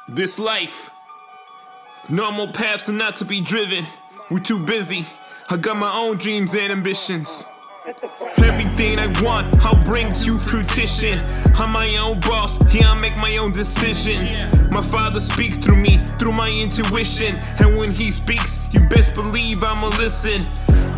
This life, normal paths are not to be driven. We're too busy. I got my own dreams and ambitions. Everything I want, I'll bring to fruition. I'm my own boss, yeah, I make my own decisions. My father speaks through me, through my intuition. And when he speaks, you best believe I'ma listen.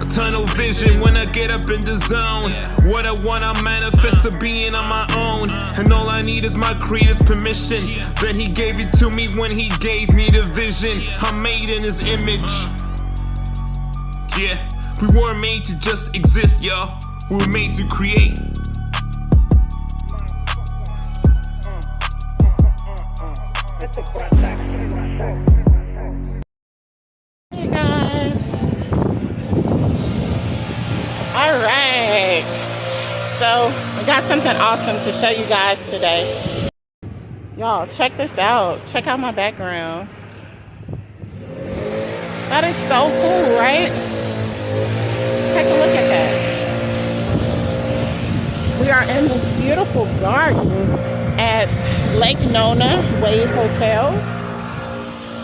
A tunnel vision when I get up in the zone. What I want, I manifest to being on my own. And all I need is my creator's permission. Then he gave it to me when he gave me the vision. I'm made in his image. Yeah, we weren't made to just exist, y'all. We were made to create. Hey guys. Alright. So I got something awesome to show you guys today. Y'all, check this out. Check out my background. That is so cool, right? Take a look at that. We are in this beautiful garden at Lake Nona Wave Hotel.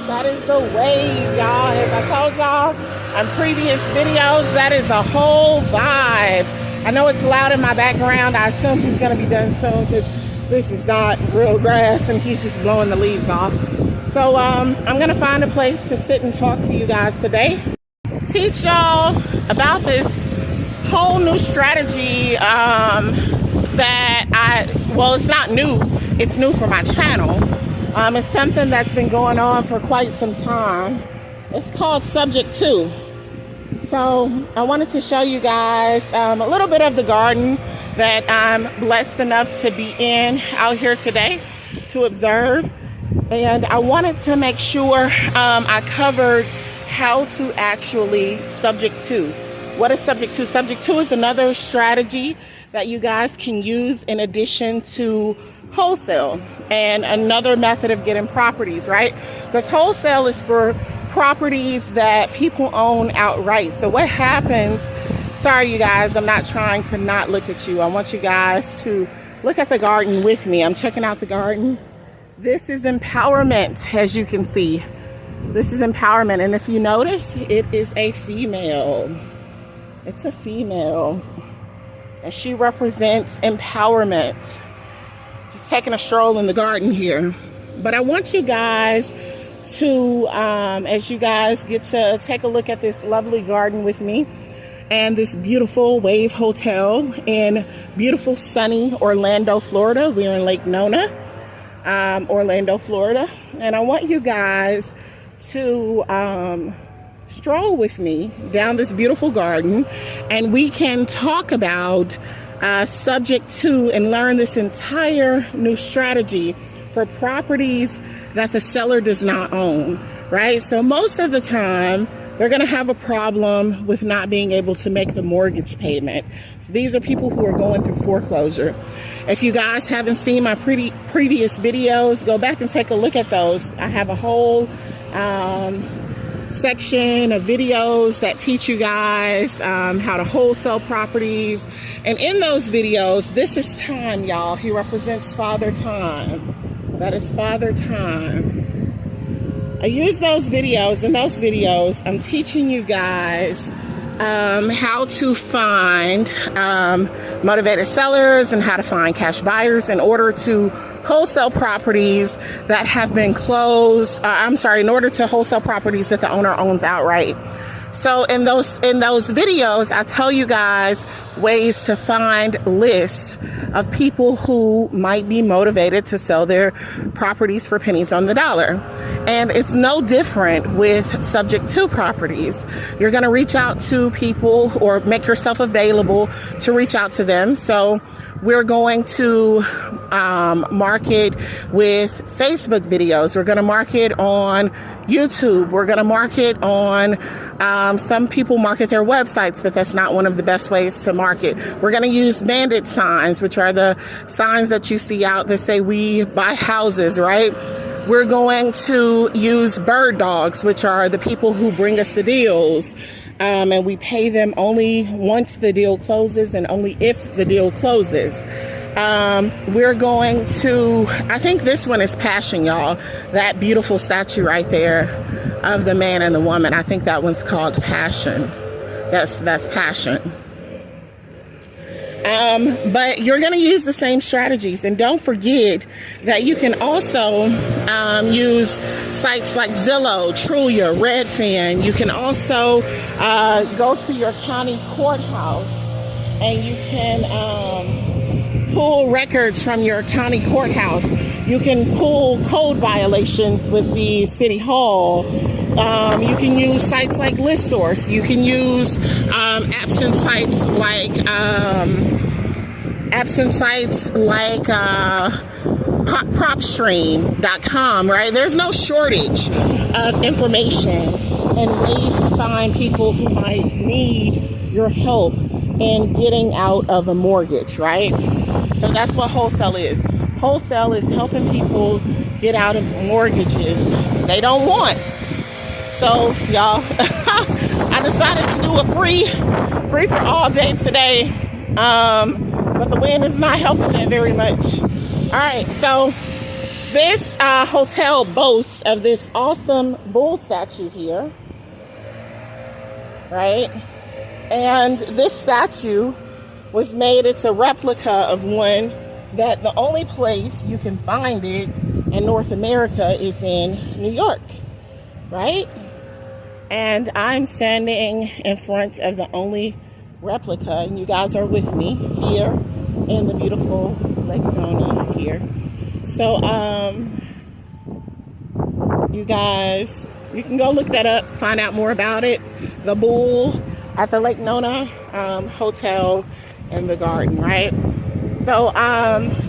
That is the wave, y'all. As I told y'all on previous videos, that is a whole vibe. I know it's loud in my background. I assume he's gonna be done soon because this is not real grass and he's just blowing the leaves off. So I'm gonna find a place to sit and talk to you guys today. Teach y'all about this whole new strategy well, it's not new. It's new for my channel. It's something that's been going on for quite some time. It's called Subject To. So I wanted to show you guys a little bit of the garden that I'm blessed enough to be in out here today to observe. And I wanted to make sure I covered how to actually subject to. What is subject to? Subject to is another strategy that you guys can use in addition to wholesale and another method of getting properties, right? Because wholesale is for properties that people own outright. So what happens, sorry you guys, I'm not trying to not look at you. I want you guys to look at the garden with me. I'm checking out the garden. This is empowerment, as you can see. This is empowerment. And if you notice, it is a female. It's a female. And she represents empowerment. Just taking a stroll in the garden here. But I want you guys to, as you guys get to take a look at this lovely garden with me and this beautiful Wave Hotel in beautiful sunny Orlando, Florida. We're in Lake Nona, Orlando, Florida. And I want you guys to stroll with me down this beautiful garden and we can talk about subject to and learn this entire new strategy for properties that the seller does not own, right? So most of the time they're going to have a problem with not being able to make the mortgage payment. These are people who are going through foreclosure. If you guys haven't seen my previous videos, go back and take a look at those. I have a whole section of videos that teach you guys how to wholesale properties. And in those videos, this is Time, y'all. He represents Father Time. That is Father Time. I use those videos. In those videos, I'm teaching you guys how to find motivated sellers and how to find cash buyers in order to wholesale properties that have been closed. In order to wholesale properties that the owner owns outright. So in those videos, I tell you guys ways to find lists of people who might be motivated to sell their properties for pennies on the dollar. And it's no different with subject to properties. You're going to reach out to people or make yourself available to reach out to them. So we're going to market with Facebook videos. We're going to market on YouTube. We're going to market on, some people market their websites, but that's not one of the best ways to market. We're going to use bandit signs, which are the signs that you see out that say we buy houses, right? We're going to use bird dogs, which are the people who bring us the deals. And we pay them only once the deal closes and only if the deal closes. We're going to, I think this one is Passion, y'all. That beautiful statue right there of the man and the woman. I think that one's called Passion. That's Passion. But you're going to use the same strategies. And don't forget that you can also use sites like Zillow, Trulia, Redfin. You can also go to your county courthouse and you can pull records from your county courthouse. You can pull code violations with the city hall. You can use sites like ListSource. You can use apps and sites like PropStream.com, right? There's no shortage of information and ways to find people who might need your help in getting out of a mortgage, right? So that's what wholesale is. Wholesale is helping people get out of mortgages they don't want. So y'all, I decided to do a free for all day today, but the wind is not helping that very much. All right, so this hotel boasts of this awesome bull statue here, right? And this statue was made, it's a replica of one that the only place you can find it in North America is in New York, right? And I'm standing in front of the only replica, and you guys are with me here in the beautiful Lake Nona here. So, you guys, you can go look that up, find out more about it. The bull at the Lake Nona Hotel in the garden, right? So,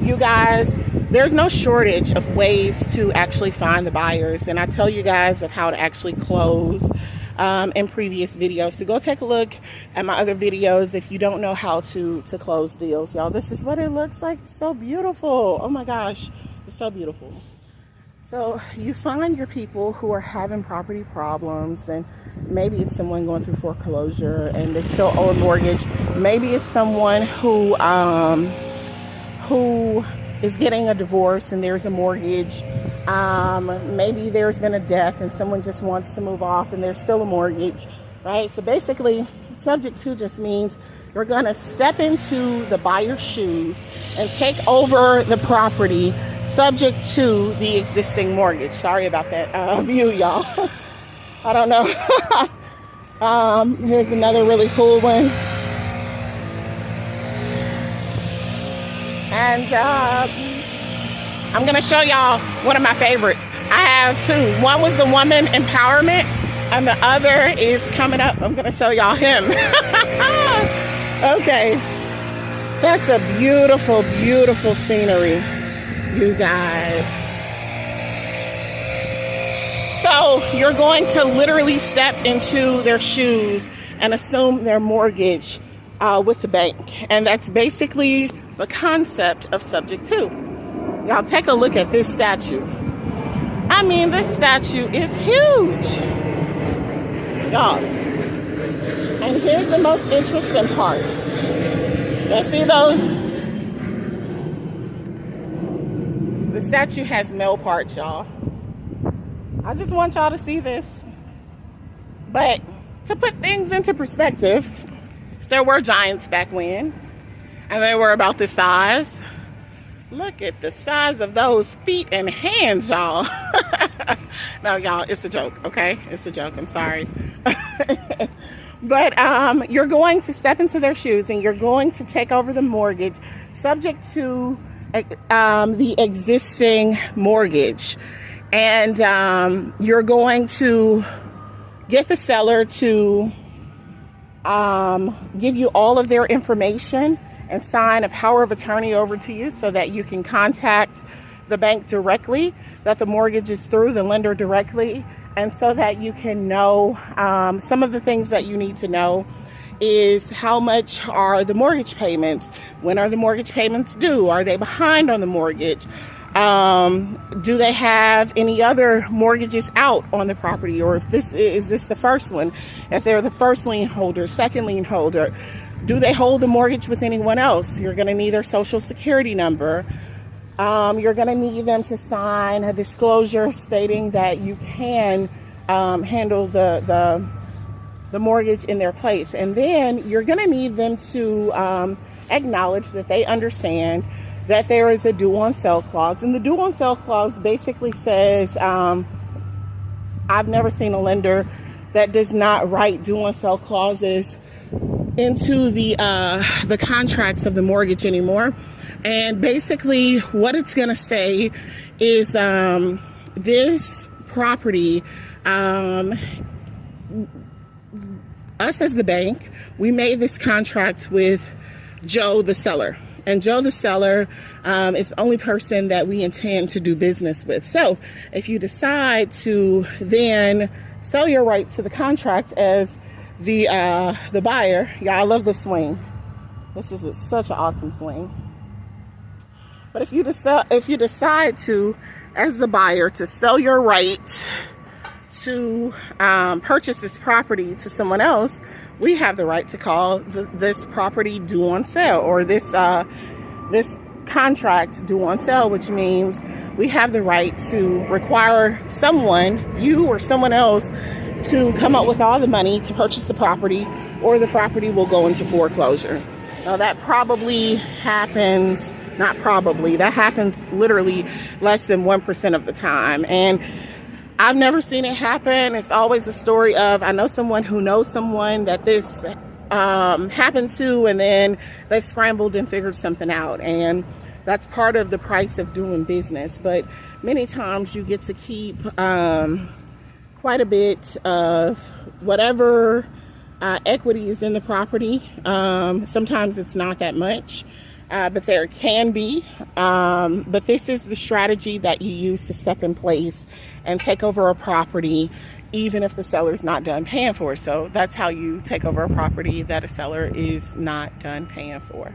you guys, there's no shortage of ways to actually find the buyers. And I tell you guys of how to actually close in previous videos. So go take a look at my other videos if you don't know how to close deals, y'all. This is what it looks like. It's so beautiful. Oh my gosh, it's so beautiful. So you find your people who are having property problems, and maybe it's someone going through foreclosure and they still owe a mortgage. Maybe it's someone who is getting a divorce and there's a mortgage. Maybe there's been a death and someone just wants to move off and there's still a mortgage, right? So basically, subject to just means you're going to step into the buyer's shoes and take over the property subject to the existing mortgage. Sorry about that view, y'all. I don't know. Here's another really cool one. And I'm going to show y'all one of my favorites. I have two. One was the woman empowerment, and the other is coming up. I'm going to show y'all him. Okay. That's a beautiful, beautiful scenery, you guys. So you're going to literally step into their shoes and assume their mortgage with the bank. And that's basically the concept of subject to. Y'all take a look at this statue. I mean, this statue is huge, y'all. And here's the most interesting part. You see those? The statue has male parts, y'all. I just want y'all to see this. But to put things into perspective, there were giants back when, and they were about this size. Look at the size of those feet and hands, y'all. No, y'all, it's a joke, okay? It's a joke, I'm sorry. But you're going to step into their shoes and you're going to take over the mortgage subject to the existing mortgage. And you're going to get the seller to give you all of their information and sign a power of attorney over to you so that you can contact the bank directly, that the mortgage is through, the lender directly, and so that you can know some of the things that you need to know is how much are the mortgage payments? When are the mortgage payments due? Are they behind on the mortgage? Do they have any other mortgages out on the property, or if is this the first one? If they're the first lien holder, second lien holder, do they hold the mortgage with anyone else? You're going to need their social security number. You're going to need them to sign a disclosure stating that you can handle the mortgage in their place. And then you're going to need them to acknowledge that they understand that there is a due on sale clause. And the due on sale clause basically says, I've never seen a lender that does not write due on sale clauses into the contracts of the mortgage anymore. And basically what it's going to say is this property, us as the bank, we made this contract with Joe the seller. And Joe the seller is the only person that we intend to do business with. So if you decide to then sell your right to the contract as the buyer, yeah, I love this swing. This is such an awesome swing. But if you decide to, as the buyer, to sell your right to purchase this property to someone else, we have the right to call this property due on sale, or this contract due on sale, which means we have the right to require someone, you or someone else, to come up with all the money to purchase the property, or the property will go into foreclosure. Now that probably happens, not probably, that happens literally less than 1% of the time. And I've never seen it happen. It's always a story of, I know someone who knows someone that this happened to, and then they scrambled and figured something out. And that's part of the price of doing business. But many times you get to keep quite a bit of whatever equity is in the property. Sometimes it's not that much, but there can be. But this is the strategy that you use to step in place and take over a property, even if the seller's not done paying for it. So that's how you take over a property that a seller is not done paying for.